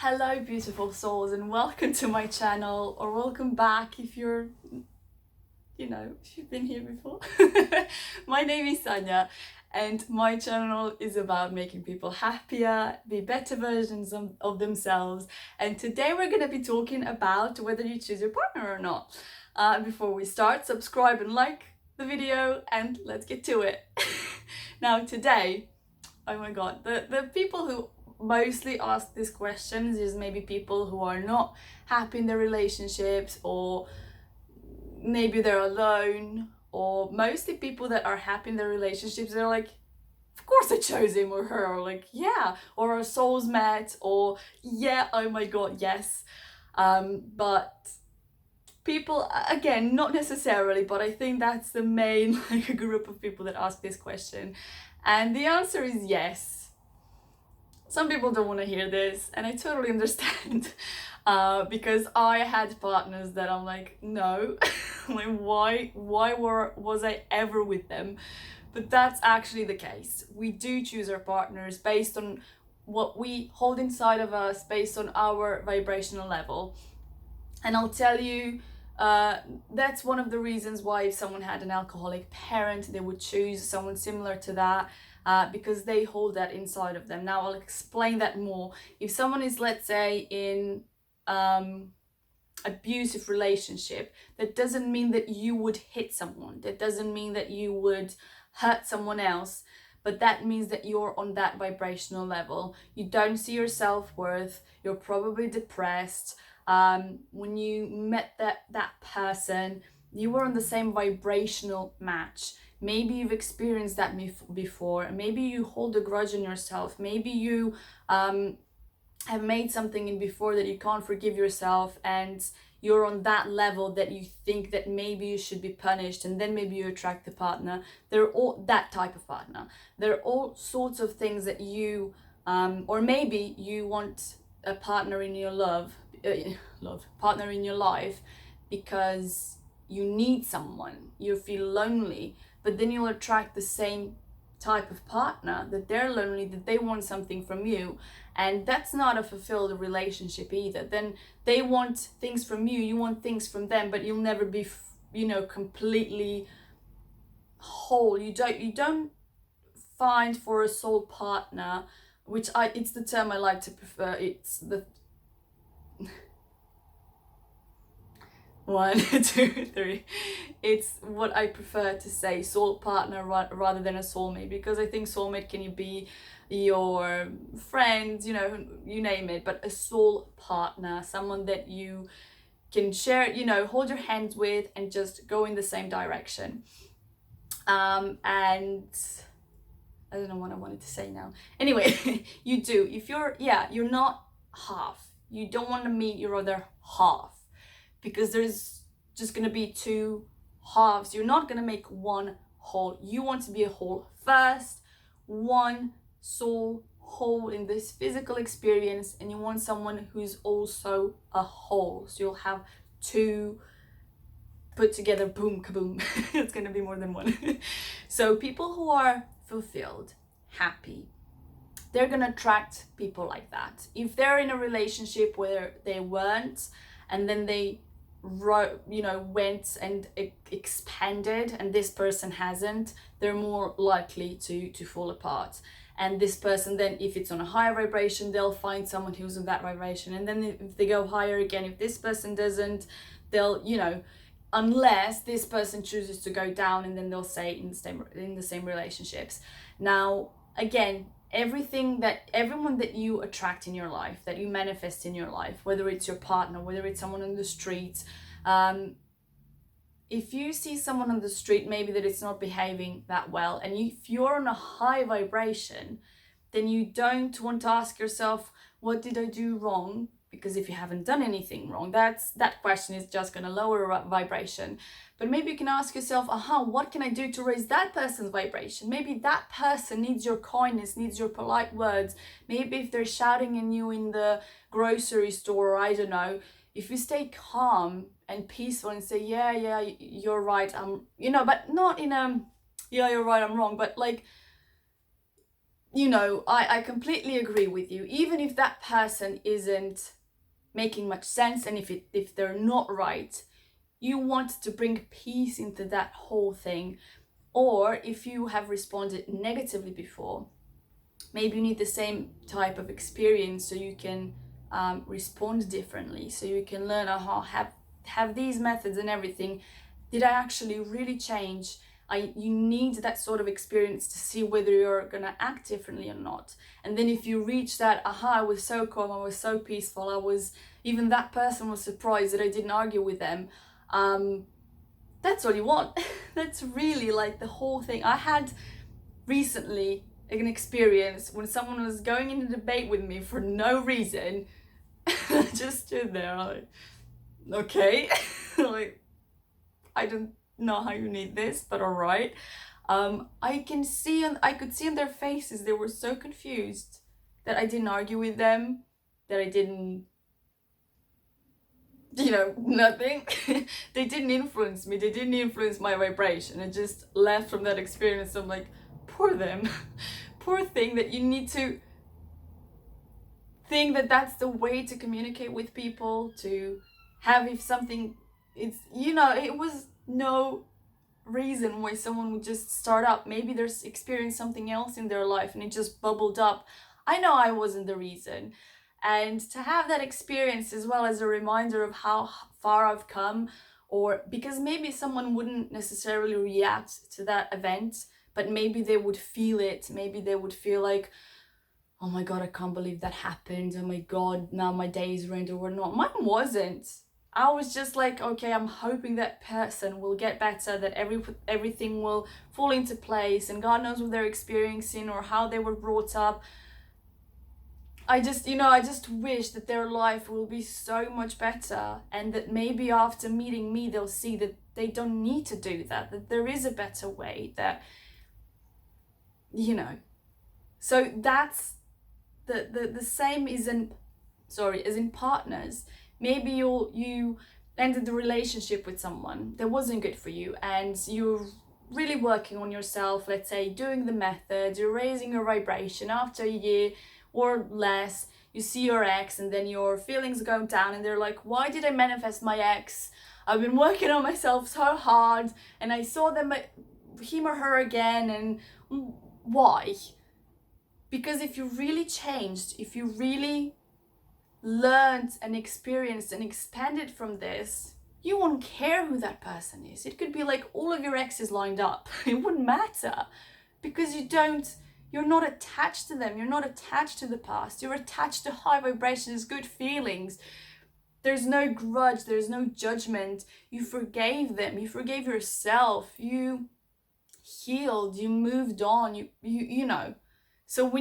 Hello beautiful souls, and welcome to my channel, or welcome back if you're, if you've been here before. My name is Sanja, and my channel is about making people happier, be better versions of themselves. And today we're going to be talking about whether you choose your partner or not. Before we start, subscribe and like the video, and let's get to it. Now today, oh my god, the people who mostly ask these questions is maybe people who are not happy in their relationships, or maybe they're alone, or mostly people that are happy in their relationships. They're like, of course I chose him or her, or like, yeah, or our souls met, or yeah, oh my god, yes. But people, again, not necessarily, but I think that's the main like a group of people that ask this question, and the answer is yes. Some people don't want to hear this, and I totally understand. Because I had partners that I'm like, no, like why was I ever with them? But that's actually the case. We do choose our partners based on what we hold inside of us, based on our vibrational level. And I'll tell you, that's one of the reasons why if someone had an alcoholic parent, they would choose someone similar to that. Because they hold that inside of them. Now I'll explain that more. If someone is, let's say, in abusive relationship, that doesn't mean that you would hit someone. That doesn't mean that you would hurt someone else. But that means that you're on that vibrational level. You don't see your self-worth. You're probably depressed. When you met that person, you were on the same vibrational match. Maybe you've experienced that before. Maybe you hold a grudge in yourself. Maybe you have made something in before that you can't forgive yourself, and you're on that level that you think that maybe you should be punished, and then maybe you attract the partner. They're all that type of partner. There are all sorts of things that you, or maybe you want a partner in your partner in your life because you need someone, you feel lonely, but then you'll attract the same type of partner that they're lonely, that they want something from you, and that's not a fulfilled relationship either. Then they want things from you, you want things from them, but you'll never be completely whole. You don't find for a soul partner, which it's the term I like to prefer. It's the 1, 2, 3. It's what I prefer to say, soul partner rather than a soulmate, because I think soulmate can be your friend, you name it, but a soul partner, someone that you can share, hold your hands with and just go in the same direction. And I don't know what I wanted to say now. Anyway, you do. If you're not half. You don't want to meet your other half, because there's just going to be two halves. You're not going to make one whole. You want to be a whole first, one soul whole in this physical experience, and you want someone who's also a whole. So you'll have two put together, boom, kaboom. It's going to be more than one. So people who are fulfilled, happy, they're going to attract people like that. If they're in a relationship where they weren't, and then they went and expanded, and this person hasn't, they're more likely to fall apart. And this person then, if it's on a higher vibration, they'll find someone who's on that vibration. And then if they go higher again, if this person doesn't, they'll, unless this person chooses to go down, and then they'll stay in the same relationships. Now, again, everyone that you attract in your life, that you manifest in your life, whether it's your partner, whether it's someone on the street, if you see someone on the street maybe that it's not behaving that well, and if you're on a high vibration, then you don't want to ask yourself, what did I do wrong? Because if you haven't done anything wrong, that question is just going to lower a vibration. But maybe you can ask yourself, what can I do to raise that person's vibration? Maybe that person needs your kindness, needs your polite words. Maybe if they're shouting at you in the grocery store, I don't know, if you stay calm and peaceful and say, yeah, you're right, but not in a, yeah, you're right, I'm wrong, but like, you know, I completely agree with you. Even if that person isn't making much sense, and if they're not right, you want to bring peace into that whole thing. Or if you have responded negatively before, maybe you need the same type of experience so you can respond differently, so you can learn how have these methods and everything. Did I actually really change? You need that sort of experience to see whether you're gonna act differently or not. And then if you reach that, aha, I was so calm, I was so peaceful, I was, even that person was surprised that I didn't argue with them. That's all you want. That's really like the whole thing. I had recently an experience when someone was going in a debate with me for no reason. I just stood there like, okay, like, I don't know how you need this, but all right. I could see in their faces they were so confused that I didn't argue with them, that I didn't, you know, nothing. They didn't influence me, they didn't influence my vibration. I just left from that experience. I'm like, poor them. Poor thing that you need to think that that's the way to communicate with people, to have, if something, it's, you know, it was no reason why someone would just start up. Maybe there's experienced something else in their life and it just bubbled up. I know I wasn't the reason. And to have that experience as well as a reminder of how far I've come, or because maybe someone wouldn't necessarily react to that event, but maybe they would feel it. Maybe they would feel like, oh my God, I can't believe that happened. Oh my God, now my day is ruined or whatnot. Mine wasn't. I was just like, okay, I'm hoping that person will get better, that everything will fall into place, and God knows what they're experiencing or how they were brought up. I just wish that their life will be so much better, and that maybe after meeting me, they'll see that they don't need to do that, that there is a better way, that, you know. So that's the same as in partners. Maybe you ended the relationship with someone that wasn't good for you, and you're really working on yourself, let's say doing the methods, you're raising your vibration. After a year or less, you see your ex, and then your feelings go down, and they're like, why did I manifest my ex? I've been working on myself so hard, and I saw them, him or her again, and why? Because if you really changed, if you really learned and experienced and expanded from this, you won't care who that person is. It could be like all of your exes lined up. It wouldn't matter, because you're not attached to them. You're not attached to the past. You're attached to high vibrations, good feelings. There's no grudge, there's no judgment. You forgave them, you forgave yourself, you healed, you moved on, you know. So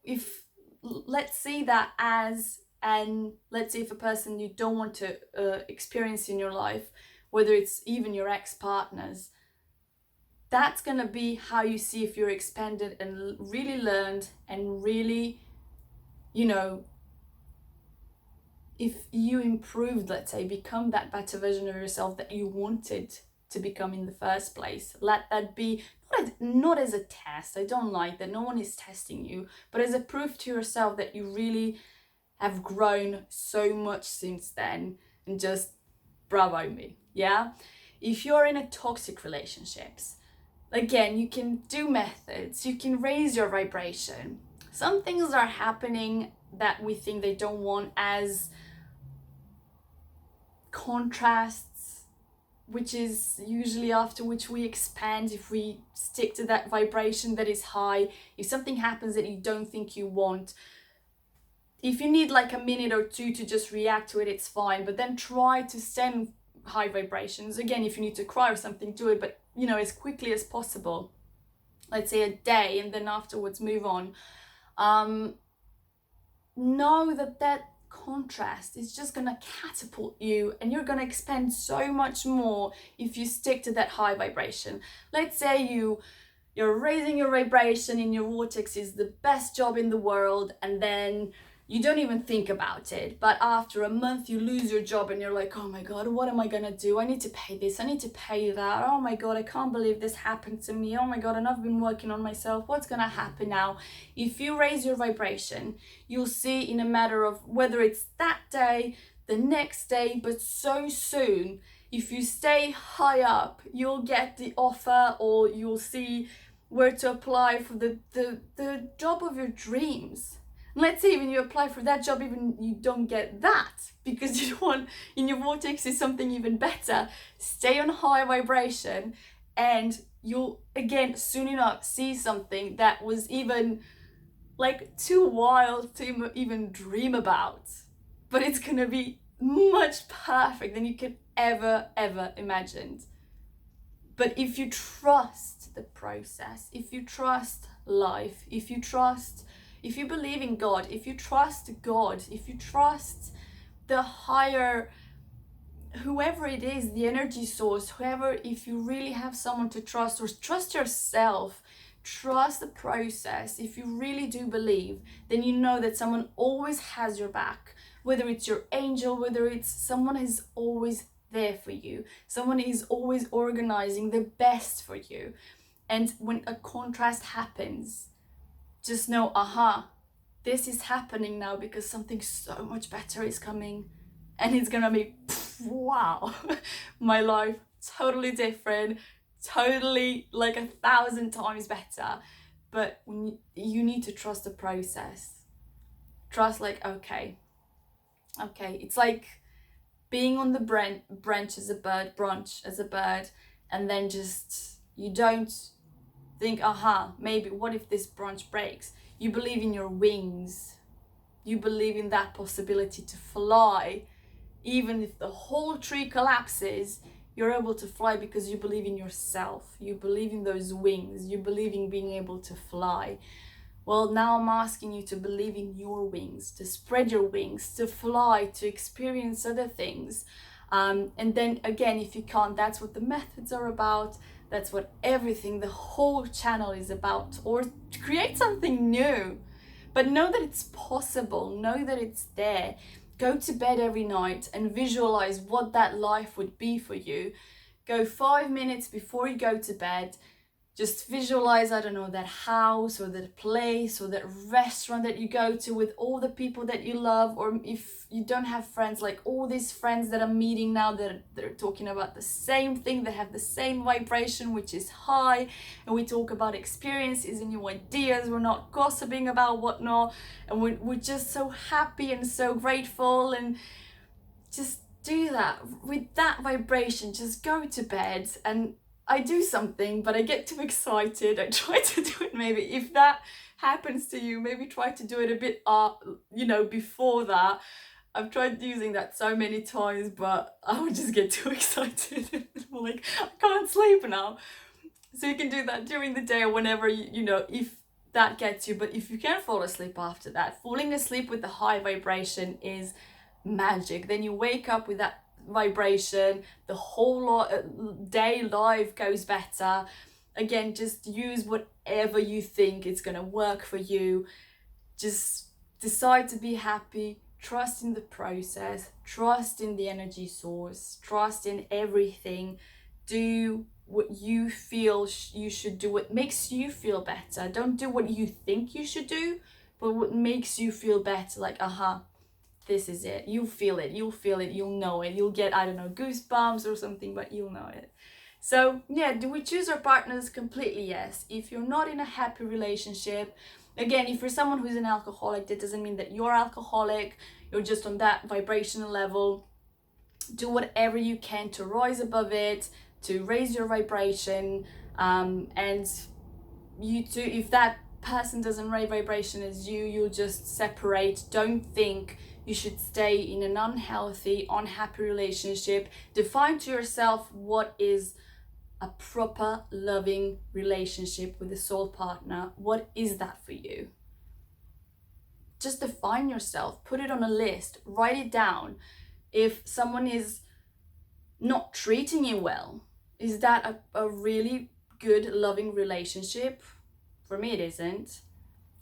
if let's see that as, and let's say if a person you don't want to experience in your life, whether it's even your ex-partners, that's gonna be how you see if you're expanded and really learned, and really, you know, if you improved, let's say, become that better version of yourself that you wanted to become in the first place. Let that be not as a test. I don't like that. No one is testing you, but as a proof to yourself that you really have grown so much since then. And just bravo me, yeah? If you're in a toxic relationships, again, you can do methods, you can raise your vibration. Some things are happening that we think they don't want, as contrasts, which is usually after which we expand if we stick to that vibration that is high. If something happens that you don't think you want, if you need like a minute or two to just react to it, it's fine, but then try to send high vibrations. Again, if you need to cry or something, do it, but you know, as quickly as possible. Let's say a day, and then afterwards move on. Know that contrast is just gonna catapult you, and you're gonna expand so much more if you stick to that high vibration. Let's say you're raising your vibration in your vortex is the best job in the world, and then you don't even think about it. But after a month, you lose your job and you're like, oh my God, what am I gonna do? I need to pay this, I need to pay that. Oh my God, I can't believe this happened to me. Oh my God, and I've been working on myself. What's gonna happen now? If you raise your vibration, you'll see in a matter of whether it's that day, the next day, but so soon, if you stay high up, you'll get the offer, or you'll see where to apply for the job of your dreams. Let's say even you apply for that job, even you don't get that because you want in your vortex is something even better. Stay on high vibration and you'll again soon enough see something that was even like too wild to even dream about. But it's gonna be much perfect than you could ever imagine. But if you trust the process, if you trust life, if you believe in God, if you trust God, if you trust the higher, whoever it is, the energy source, whoever, if you really have someone to trust, or trust yourself, trust the process, if you really do believe, then you know that someone always has your back, whether it's your angel, whether it's someone is always there for you, someone is always organizing the best for you. And when a contrast happens, just know, this is happening now because something so much better is coming, and it's gonna be wow, my life totally different, totally like 1,000 times better. But when you need to trust the process, trust like okay, it's like being on the branch as a bird, and then just you don't think, maybe what if this branch breaks? You believe in your wings. You believe in that possibility to fly. Even if the whole tree collapses, you're able to fly because you believe in yourself. You believe in those wings. You believe in being able to fly. Well, now I'm asking you to believe in your wings, to spread your wings, to fly, to experience other things. And then again, if you can't, that's what the methods are about. That's what everything, the whole channel is about. Or to create something new. But know that it's possible. Know that it's there. Go to bed every night and visualize what that life would be for you. Go 5 minutes before you go to bed. Just visualize, I don't know, that house or that place or that restaurant that you go to with all the people that you love. Or if you don't have friends, like all these friends that I'm meeting now that they're talking about the same thing, they have the same vibration, which is high. And we talk about experiences and new ideas. We're not gossiping about whatnot. And we're just so happy and so grateful. And just do that. With that vibration, just go to bed. And I do something, but I get too excited. I try to do it maybe. If that happens to you, maybe try to do it a bit, before that. I've tried using that so many times, but I would just get too excited. I'm like, I can't sleep now. So you can do that during the day or whenever, if that gets you. But if you can't fall asleep after that, falling asleep with the high vibration is magic. Then you wake up with that vibration, the whole day life goes better. Again, just use whatever you think is going to work for you. Just decide to be happy, trust in the process, trust in the energy source, trust in everything. Do what you feel you should do, what makes you feel better. Don't do what you think you should do, but what makes you feel better. Like, this is it. You'll feel it, you'll know it. You'll get, I don't know, goosebumps or something, but you'll know it. So yeah, do we choose our partners? Completely yes. If you're not in a happy relationship, again, if you're someone who's an alcoholic, that doesn't mean that you're alcoholic. You're just on that vibrational level. Do whatever you can to rise above it, to raise your vibration. And you too, if that person doesn't raise vibration as you'll just separate. Don't think you should stay in an unhealthy, unhappy relationship. Define to yourself what is a proper, loving relationship with a soul partner. What is that for you? Just define yourself, put it on a list, write it down. If someone is not treating you well, is that a really good, loving relationship? For me, it isn't.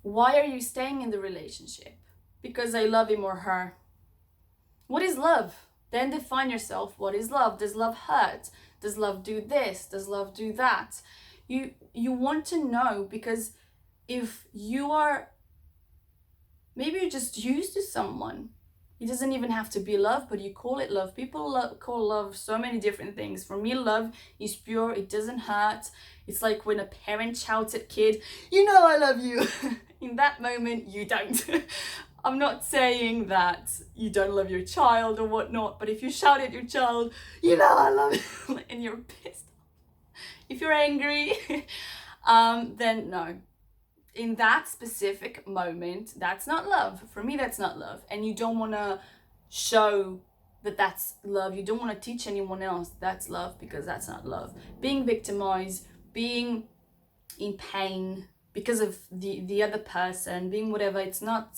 Why are you staying in the relationship? because I love him or her. What is love? Then define yourself. What is love? Does love hurt? Does love do this? Does love do that? You want to know, because if you are, maybe you're just used to someone. It doesn't even have to be love, but you call it love. People call love so many different things. For me, love is pure. It doesn't hurt. It's like when a parent shouts at kid, you know I love you. In that moment, you don't. I'm not saying that you don't love your child or whatnot, but if you shout at your child, you know I love you, and you're pissed, if you're angry, then no. In that specific moment, that's not love. For me, that's not love. And you don't want to show that that's love. You don't want to teach anyone else that's love, because that's not love. Being victimized, being in pain because of the other person, being whatever, it's not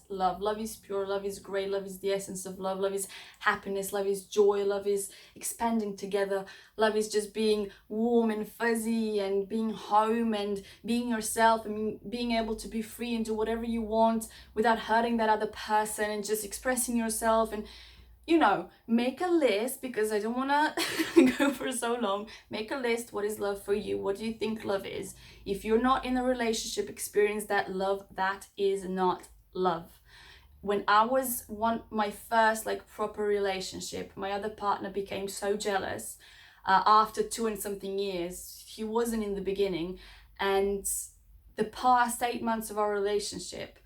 love. Love is pure, love is great, love is the essence of love. Love is happiness, love is joy, love is expanding together. Love is just being warm and fuzzy and being home and being yourself and being able to be free and do whatever you want without hurting that other person, and just expressing yourself. And make a list, because I don't want to go for so long. Make a list. What is love for you? What do you think love is? If you're not in a relationship, experience that love. That is not love. When I was my first proper relationship, my other partner became so jealous after 2 and something years. He wasn't in the beginning, and the past 8 months of our relationship,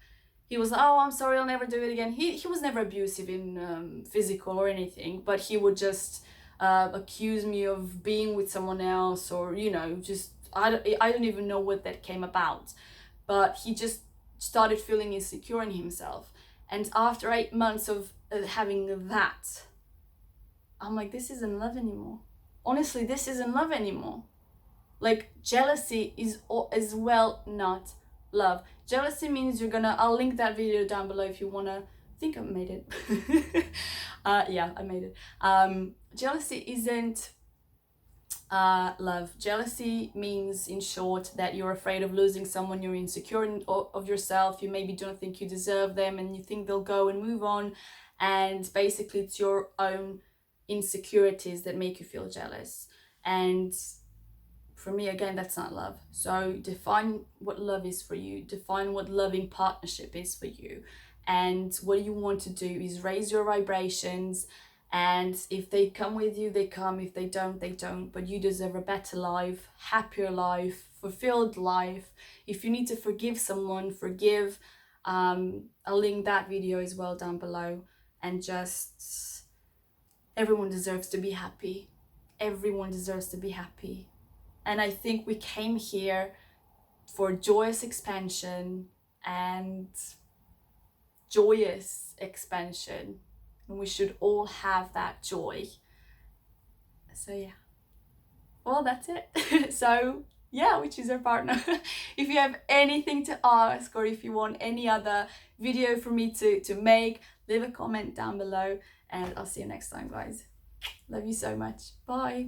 he was, oh, I'm sorry, I'll never do it again. He was never abusive in physical or anything, but he would just accuse me of being with someone else, or, just, I don't even know what that came about. But he just started feeling insecure in himself. And after 8 months of having that, I'm like, this isn't love anymore. Honestly, this isn't love anymore. Jealousy is as well not love. Jealousy means I'll link that video down below if you wanna. I think I made it. Yeah, I made it. Jealousy isn't love. Jealousy means, in short, that you're afraid of losing someone, you're insecure of yourself, you maybe don't think you deserve them, and you think they'll go and move on, and basically it's your own insecurities that make you feel jealous. And for me, again, that's not love. So define what love is for you. Define what loving partnership is for you. And what you want to do is raise your vibrations. And if they come with you, they come. If they don't, they don't. But you deserve a better life, happier life, fulfilled life. If you need to forgive someone, forgive. I'll link that video as well down below. And just, everyone deserves to be happy. Everyone deserves to be happy. And I think we came here for joyous expansion and joyous expansion. And we should all have that joy. So yeah. Well, that's it. So yeah, we choose our partner. If you have anything to ask, or if you want any other video for me to make, leave a comment down below. And I'll see you next time, guys. Love you so much. Bye.